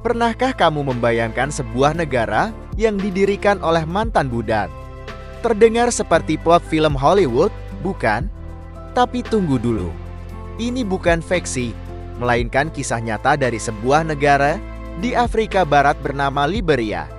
Pernahkah kamu membayangkan sebuah negara yang didirikan oleh mantan budak? Terdengar seperti plot film Hollywood, bukan? Tapi tunggu dulu. Ini bukan fiksi, melainkan kisah nyata dari sebuah negara di Afrika Barat bernama Liberia.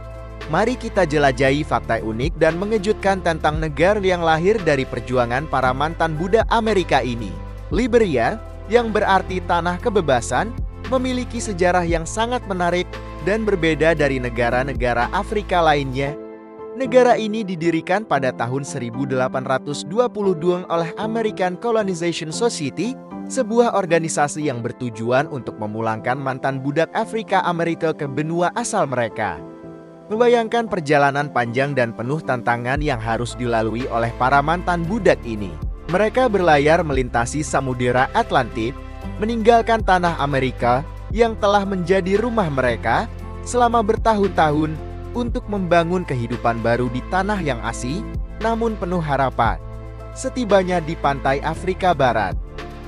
Mari kita jelajahi fakta unik dan mengejutkan tentang negara yang lahir dari perjuangan para mantan budak Amerika ini. Liberia, yang berarti tanah kebebasan, memiliki sejarah yang sangat menarik dan berbeda dari negara-negara Afrika lainnya. Negara ini didirikan pada tahun 1822 oleh American Colonization Society, sebuah organisasi yang bertujuan untuk memulangkan mantan budak Afrika Amerika ke benua asal mereka. Membayangkan perjalanan panjang dan penuh tantangan yang harus dilalui oleh para mantan budak ini. Mereka berlayar melintasi Samudera Atlantik, meninggalkan tanah Amerika yang telah menjadi rumah mereka selama bertahun-tahun untuk membangun kehidupan baru di tanah yang asing, namun penuh harapan. Setibanya di pantai Afrika Barat,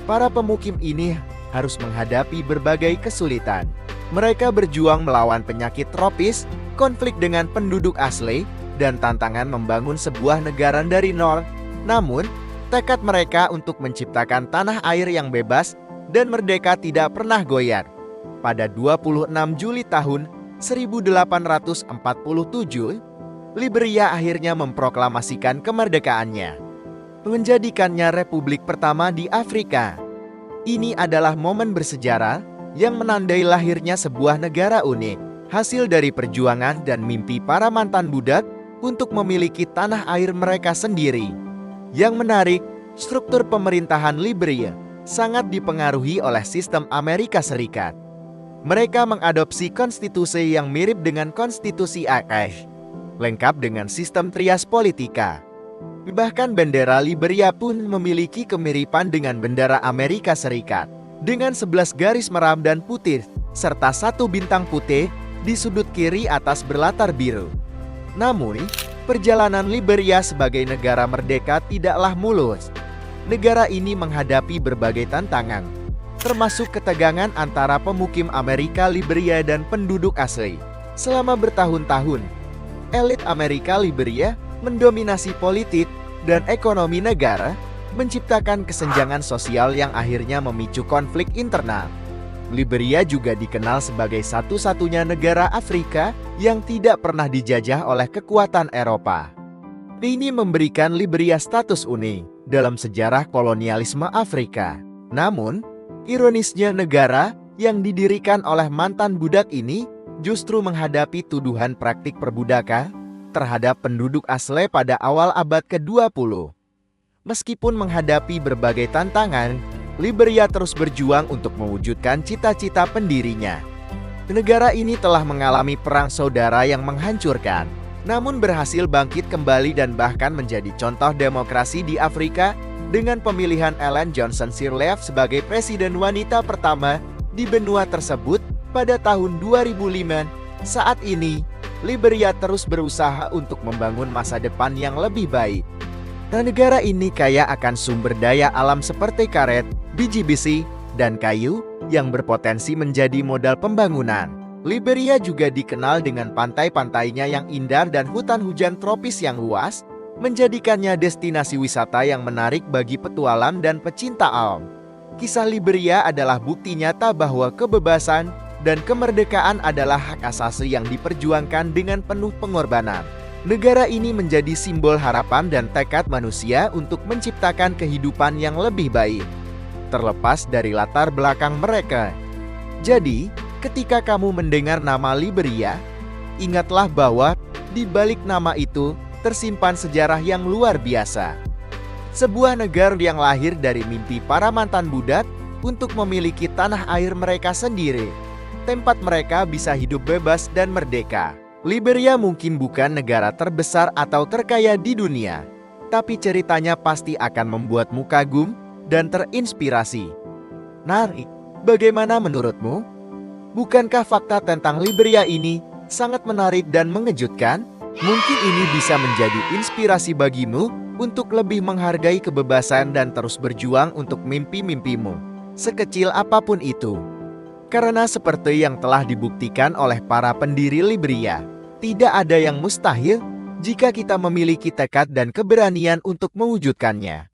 para pemukim ini harus menghadapi berbagai kesulitan. Mereka berjuang melawan penyakit tropis, konflik dengan penduduk asli, dan tantangan membangun sebuah negara dari nol. Namun, tekad mereka untuk menciptakan tanah air yang bebas dan merdeka tidak pernah goyah. Pada 26 Juli tahun 1847, Liberia akhirnya memproklamasikan kemerdekaannya, menjadikannya republik pertama di Afrika. Ini adalah momen bersejarah yang menandai lahirnya sebuah negara unik, hasil dari perjuangan dan mimpi para mantan budak untuk memiliki tanah air mereka sendiri. Yang menarik, struktur pemerintahan Liberia sangat dipengaruhi oleh sistem Amerika Serikat. Mereka mengadopsi konstitusi yang mirip dengan konstitusi AS, lengkap dengan sistem trias politika. Bahkan bendera Liberia pun memiliki kemiripan dengan bendera Amerika Serikat, dengan 11 garis merah dan putih, serta satu bintang putih di sudut kiri atas berlatar biru. Namun, perjalanan Liberia sebagai negara merdeka tidaklah mulus. Negara ini menghadapi berbagai tantangan, termasuk ketegangan antara pemukim Amerika Liberia dan penduduk asli. Selama bertahun-tahun, elit Amerika Liberia mendominasi politik dan ekonomi negara, menciptakan kesenjangan sosial yang akhirnya memicu konflik internal. Liberia juga dikenal sebagai satu-satunya negara Afrika yang tidak pernah dijajah oleh kekuatan Eropa. Ini memberikan Liberia status unik dalam sejarah kolonialisme Afrika. Namun, ironisnya negara yang didirikan oleh mantan budak ini justru menghadapi tuduhan praktik perbudakan terhadap penduduk asli pada awal abad ke-20. Meskipun menghadapi berbagai tantangan, Liberia terus berjuang untuk mewujudkan cita-cita pendirinya. Negara ini telah mengalami perang saudara yang menghancurkan, namun berhasil bangkit kembali dan bahkan menjadi contoh demokrasi di Afrika dengan pemilihan Ellen Johnson Sirleaf sebagai presiden wanita pertama di benua tersebut pada tahun 2005. Saat ini, Liberia terus berusaha untuk membangun masa depan yang lebih baik. Dan negara ini kaya akan sumber daya alam seperti karet, biji besi, dan kayu yang berpotensi menjadi modal pembangunan. Liberia juga dikenal dengan pantai-pantainya yang indah dan hutan hujan tropis yang luas, menjadikannya destinasi wisata yang menarik bagi petualang dan pecinta alam. Kisah Liberia adalah bukti nyata bahwa kebebasan dan kemerdekaan adalah hak asasi yang diperjuangkan dengan penuh pengorbanan. Negara ini menjadi simbol harapan dan tekad manusia untuk menciptakan kehidupan yang lebih baik, terlepas dari latar belakang mereka. Jadi, ketika kamu mendengar nama Liberia, ingatlah bahwa di balik nama itu tersimpan sejarah yang luar biasa. Sebuah negara yang lahir dari mimpi para mantan budak untuk memiliki tanah air mereka sendiri, tempat mereka bisa hidup bebas dan merdeka. Liberia mungkin bukan negara terbesar atau terkaya di dunia, tapi ceritanya pasti akan membuatmu kagum dan terinspirasi. Nah, bagaimana menurutmu? Bukankah fakta tentang Liberia ini sangat menarik dan mengejutkan? Mungkin ini bisa menjadi inspirasi bagimu untuk lebih menghargai kebebasan dan terus berjuang untuk mimpi-mimpimu, sekecil apapun itu. Karena seperti yang telah dibuktikan oleh para pendiri Liberia, tidak ada yang mustahil jika kita memiliki tekad dan keberanian untuk mewujudkannya.